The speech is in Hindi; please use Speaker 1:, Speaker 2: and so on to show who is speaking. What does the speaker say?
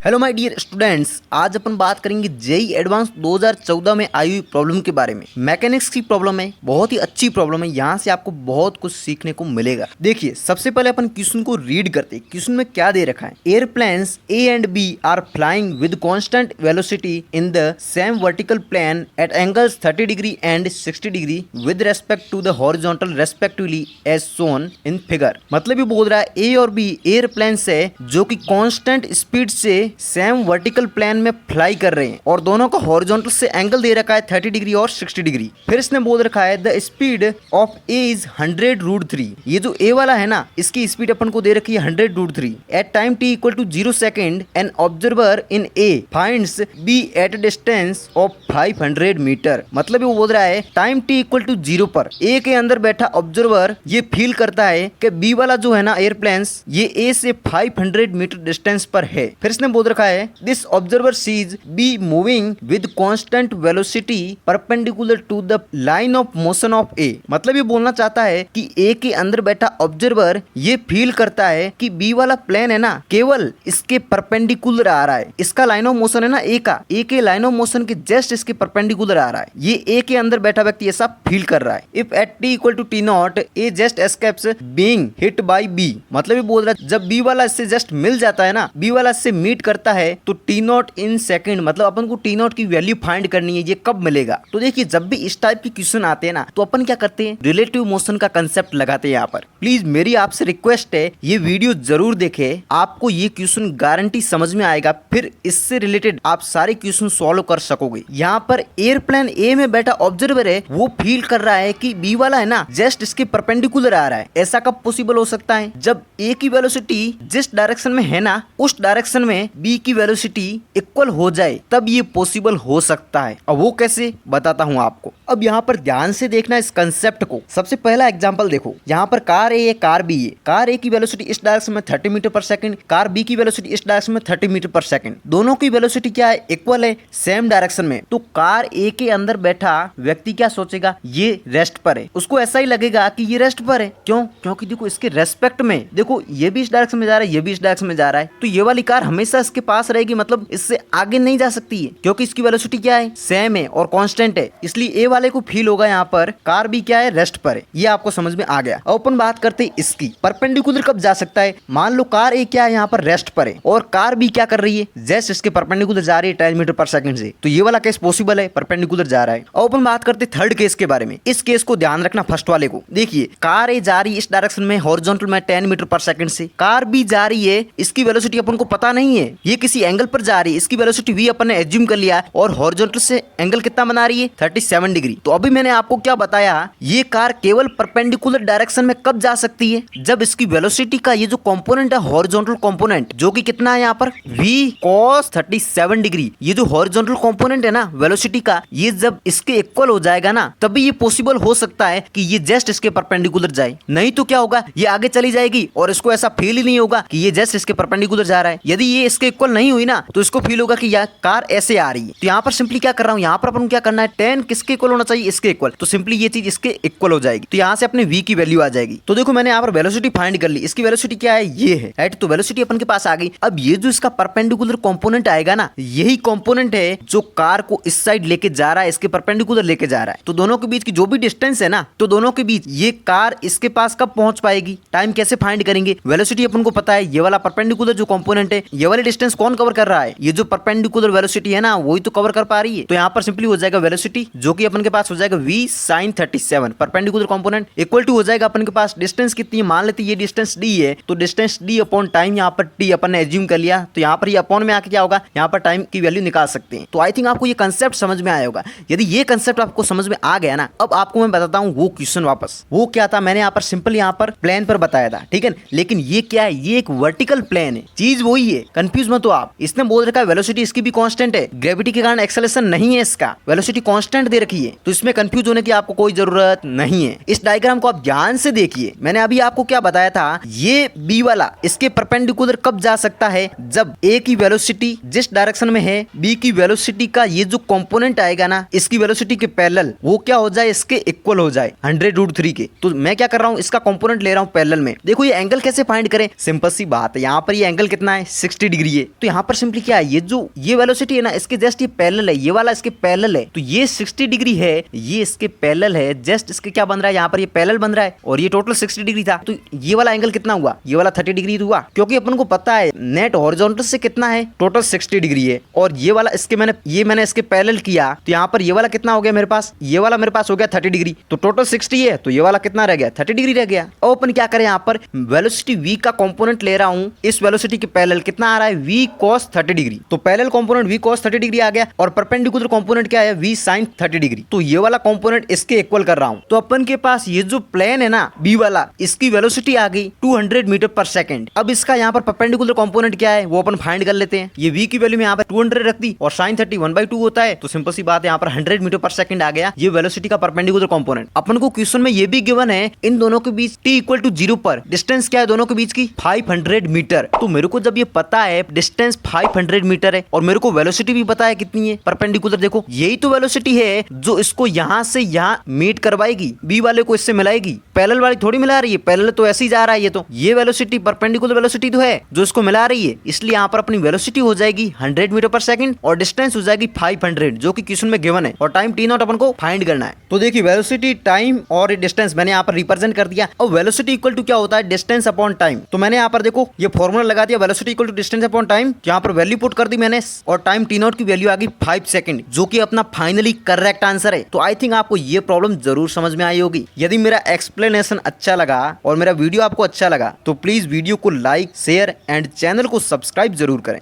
Speaker 1: हेलो माय डियर स्टूडेंट्स, आज अपन बात करेंगे जेई एडवांस 2014 में आई हुई प्रॉब्लम के बारे में। मैकेनिक्स की प्रॉब्लम है, बहुत ही अच्छी प्रॉब्लम है। यहाँ से आपको बहुत कुछ सीखने को मिलेगा। देखिए, सबसे पहले अपन क्वेश्चन को रीड करते हैं। क्वेश्चन में क्या दे रखा है? Airplanes A and B are flying with constant velocity in the same vertical plane at angles 30 degree and 60 degree with respect to the horizontal respectively as shown in figure. मतलब ये बोल रहा है ए और बी एयरप्लेन्स है जो कि कांस्टेंट स्पीड से सेम वर्टिकल प्लेन में फ्लाई कर रहे हैं और दोनों का हॉरिजॉन्टल से एंगल दे रखा है 30 डिग्री और 60 डिग्री। फिर इसने बोल रखा है the speed of A is 100√3। ये जो ए वाला है ना, इसकी स्पीड अपन को दे रखी है 100√3 at time t equal to 0 second. An observer in A finds B at distance of 500 metre. मतलब वो बोल रहा है टाइम t इक्वल टू 0 पर ए के अंदर बैठा ऑब्जर्वर ये फील करता है कि बी वाला जो है ना एयरप्लेन्स, ये ए से 500 मीटर डिस्टेंस पर है। फिर इसने बोल रखा है this observer sees B moving with constant velocity perpendicular to the line of motion of A. मतलब ये बोलना चाहता है कि ए के अंदर बैठा ऑब्जर्वर ये फील करता है कि बी वाला प्लेन है ना, केवल इसके परपेंडिकुलर आ रहा है। इसका लाइन ऑफ मोशन है ना ए का, ए के लाइन ऑफ मोशन के जस्ट इसके परपेंडिकुलर आ रहा है। ये ए के अंदर बैठा व्यक्ति ऐसा फील कर रहा है। If at T equal to T nought A just escapes being hit by B. मतलब ये बोल रहा है जब बी वाला इससे जस्ट मिल जाता है ना, बी वाला इससे मीट करता है तो टी नॉट इन सेकंड, मतलब अपन को टी नॉट की वैल्यू फाइंड करनी है, ये कब मिलेगा। तो देखिए, जब भी इस टाइप के क्वेश्चन आते हैं ना, तो अपन क्या करते हैं, रिलेटिव मोशन का कंसेप्ट लगाते हैं यहाँ पर। प्लीज मेरी आपसे रिक्वेस्ट है, ये वीडियो जरूर देखें, आपको ये क्वेश्चन गारंटी समझ में आएगा। फिर इससे रिलेटेड आप सारे क्वेश्चन सॉल्व कर सकोगे। यहाँ पर एयरप्लेन ए में बैठा ऑब्जर्वर है, वो फील कर रहा है कि बी वाला है ना जस्ट इसके परपेंडिकुलर आ रहा है। ऐसा कब पॉसिबल हो सकता है? जब ए की वेलोसिटी जिस डायरेक्शन में है ना, उस डायरेक्शन में बी की वेलोसिटी इक्वल हो जाए, तब ये पॉसिबल हो सकता है। अब वो कैसे, बताता हूँ आपको। अब यहाँ पर ध्यान से देखना इस कंसेप्ट को। सबसे पहला एग्जांपल देखो, यहाँ पर कार ए है, कार बी है। कार ए की वेलोसिटी इस डायरेक्शन में 30 मीटर पर सेकंड, कार बी की वेलोसिटी इस डायरेक्शन में 30 मीटर पर सेकंड। दोनों की वेलोसिटी क्या है, इक्वल है, सेम डायरेक्शन में। तो कार ए के अंदर बैठा व्यक्ति क्या सोचेगा, ये रेस्ट पर है। उसको ऐसा ही लगेगा कि ये रेस्ट पर है। क्यों? क्योंकि देखो इसके रेस्पेक्ट में, देखो ये भी इस डायरेक्शन में जा रहा है, ये भी इस डायरेक्शन में जा रहा है, तो ये वाली कार हमेशा इसके पास रहेगी, मतलब इससे आगे नहीं जा सकती है, क्योंकि इसकी वेलोसिटी क्या है, सेम है और कांस्टेंट है। इसलिए ए वाले को फील होगा यहाँ पर कार भी क्या है, रेस्ट पर है। ये आपको समझ में आ गया। अब अपन बात करते हैं इसकी परपेंडिकुलर कब जा सकता है। मान लो कार ए क्या है, यहाँ पर रेस्ट पर है और कार बी क्या कर रही है, जस्ट इसके परपेंडिकुलर जा रही है 10 मीटर पर सेकंड से। तो ये वाला केस पॉसिबल है, परपेंडिकुलर जा रहा है। अब अपन बात करते हैं थर्ड केस के बारे में। इस केस को ध्यान रखना, फर्स्ट वाले को। देखिए, कार ए जा रही है इस डायरेक्शन में हॉरिजॉन्टल में 10 मीटर पर सेकंड से, कार बी जा रही है, इसकी वेलोसिटी अपन को पता नहीं है, ये किसी एंगल पर जा रही है, इसकी वेलोसिटी v अपन ने एज्यूम कर लिया और हॉरिजॉन्टल से एंगल कितना बना रही है, 37 डिग्री। तो अभी मैंने आपको क्या बताया, ये कार केवल परपेंडिकुलर डायरेक्शन में कब जा सकती है, जब इसकी वेलोसिटी का ये जो कंपोनेंट है हॉरिजॉन्टल कंपोनेंट, जो कि कितना है यहाँ पर v cos 37 डिग्री, ये जो हॉरिजॉन्टल कंपोनेंट है ना वेलोसिटी का, ये जब इसके इक्वल हो जाएगा ना, तभी ये पॉसिबल हो सकता है कि ये जस्ट इसके परपेंडिकुलर जाए। नहीं तो क्या होगा, ये आगे चली जाएगी और इसको ऐसा फील ही नहीं होगा कि ये जस्ट इसके परपेंडिकुलर जा रहा है। यदि ये इसके इक्वल नहीं हुई ना, तो इसको फील होगा कि यार कार ऐसे आ रही है। तो यहाँ पर सिंपली क्या कर रहा हूँ, यहाँ पर अपन क्या करना है, 10 किसके इक्वल होना चाहिए, इसके इक्वल। तो सिंपली ये चीज इसके इक्वल हो जाएगी, तो यहाँ से अपने v की वैल्यू आ जाएगी। तो देखो मैंने यहाँ पर वेलोसिटी फाइंड कर ली, इसकी वेलोसिटी क्या है, ये है, राइट। तो वेलोसिटी अपन के पास आ गई। अब ये जो इसका परपेंडिकुलर कंपोनेंट आएगा ना, यही कंपोनेंट है जो कार को इस साइड लेके जा रहा है, इसके परपेंडिकुलर लेके जा रहा है। तो दोनों के बीच की जो भी डिस्टेंस है ना, तो दोनों के बीच ये कार इसके पास कब पहुंच पाएगी, टाइम कैसे फाइंड करेंगे, वेलोसिटी अपन को पता है, ये वाला परपेंडिकुलर जो कंपोनेंट है, ये वाली डिस्टेंस कौन कवर कर रहा है, ये जो परपेंडिकुलर वेलोसिटी है ना, वही तो कवर कर पा रही है। तो यहाँ पर सिंपली हो जाएगा वेलोसिटी जो कि अपन के पास हो जाएगा v sin 37 perpendicular component equal to हो जाएगा अपन के पास डिस्टेंस कितनी है, मान लेते ये डिस्टेंस d है, तो डिस्टेंस d अपॉन टाइम, यहाँ पर t अपन ने एज्यूम कर लिया, तो यहाँ पर ये अपॉन में आके क्या होगा, यहाँ पर टाइम की वैल्यू निकाल सकते हैं। तो आई थिंक आपको ये कंसेप्ट समझ में आया होगा। यदि ये कंसेप्ट आपको समझ में आ गया ना, अब आपको मैं बताता हूँ वो क्वेश्चन वापस। वो क्या था, मैंने यहाँ पर सिंपल यहाँ पर प्लेन पर बताया था, ठीक है, लेकिन ये क्या है, ये एक वर्टिकल प्लेन है, चीज वही है, कंफ्यूज मत हो आप। इसने बोल रखा है वेलोसिटी इसकी भी कांस्टेंट है, ग्रेविटी के कारण एक्सेलरेशन नहीं है, इसका वेलोसिटी कांस्टेंट दे रखी है, तो इसमें कंफ्यूज होने की आपको कोई जरूरत नहीं है। इस डायग्राम को आप ध्यान से देखिए। मैंने अभी आपको क्या बताया था, ये बी वाला इसके परपेंडिकुलर कब जा सकता है, जब ए की वेलोसिटी जिस डायरेक्शन में है, बी की वेलोसिटी का ये जो कंपोनेंट आएगा ना, इसकी वेलोसिटी के पैरेलल, वो क्या हो जाए, इसके इक्वल हो जाए 100√3 के। तो मैं क्या कर रहा हूँ, इसका कंपोनेंट ले रहा हूँ पैरेलल में। देखो ये एंगल कैसे फाइंड करें, सिंपल सी बात है, यहाँ पर ये एंगल कितना है, 60 डिग्री लीजिए तो यहाँ पर सिंपली क्या है, ये जो ये वेलोसिटी है ना इसके जस्ट ये पैरेलल है, ये वाला इसके पैरेलल है, तो ये 60 डिग्री है, ये इसके पैरेलल है, जस्ट इसके क्या बन रहा है यहाँ पर ये पैरेलल बन रहा है और ये टोटल 60 डिग्री था, तो ये वाला एंगल कितना हुआ, ये वाला 30 डिग्री हुआ, क्योंकि अपन को पता है नेट हॉरिजॉन्टल से कितना है, टोटल 60 डिग्री है, और ये वाला इसके मैंने इसके पैरेलल किया तो यहाँ पर ये वाला कितना हो गया मेरे पास, ये वाला मेरे पास हो गया 30 डिग्री, तो टोटल 60 है, तो ये वाला कितना रह गया 30 डिग्री रह गया। अब अपन क्या करें, यहाँ पर वेलोसिटी v का कंपोनेंट ले रहा हूँ, इस वेलोसिटी के पैरेलल कितना आ रहा है v cos 30 डिग्री, तो parallel component v cos 30 degree आ गया, और परपेंडिकुलर कंपोनेंट क्या है v sin 30 डिग्री, तो ये वाला कंपोनेंट इसके इक्वल कर रहा हूँ। तो अपन के पास ये जो प्लेन है ना b वाला, इसकी वेलोसिटी आ गई 200 मीटर पर सेकंड। अब इसका यहाँ पर परपेंडिकुलर कंपोनेंट क्या है वो अपन फाइंड कर लेते हैं। ये v की वैल्यू में यहाँ पर 200 रख दी और sin 30 1/2 होता है, तो सिंपल सी बात है यहाँ पर 100 मीटर पर सेकंड आ गया ये वेलोसिटी का परपेंडिकुलर कंपोनेंट। अपन को क्वेश्चन में ये भी गिवन है इन दोनों के बीच t इक्वल टू 0 पर डिस्टेंस क्या है दोनों के बीच की 500 मीटर। तो मेरे को जब ये पता है डिस्टेंस 500 मीटर है और मेरे को वेलोसिटी भी पता है कितनी है परपेंडिकुलर, देखो यही तो वेलोसिटी है जो इसको यहाँ से यहाँ मीट करवाएगी, बी वाले को इससे मिलाएगी, पैरेलल वाली थोड़ी मिला रही है, पैरेलल तो ऐसे ही जा रहा है, ये तो ये वेलोसिटी परपेंडिकुलर वेलोसिटी तो है जो इसको मिला रही है, इसलिए यहाँ पर अपनी वेलोसिटी हो जाएगी 100 मीटर पर सेकंड और डिस्टेंस हो जाएगी 500 जो कि क्वेश्चन में गिवन है, और टाइम टी नॉट अपन को फाइंड करना है। तो देखिए वेलोसिटी, टाइम और डिस्टेंस मैंने यहाँ पर रिप्रेजेंट कर दिया। और वेलोसिटी इक्वल टू क्या होता है, डिस्टेंस अपॉन टाइम। तो मैंने यहाँ पर देखो ये फॉर्मूला लगा दिया, velocity equal to distance upon time, यहाँ पर वैल्यू पुट कर दी मैंने और टाइम टी नॉट की वैल्यू आ गई 5 सेकंड जो कि अपना फाइनली करेक्ट आंसर है। तो आई थिंक आपको ये प्रॉब्लम जरूर समझ में आई होगी। यदि मेरा एक्सप्लेनेशन अच्छा लगा और मेरा वीडियो आपको अच्छा लगा तो प्लीज वीडियो को लाइक, शेयर एंड चैनल को सब्सक्राइब जरूर करें।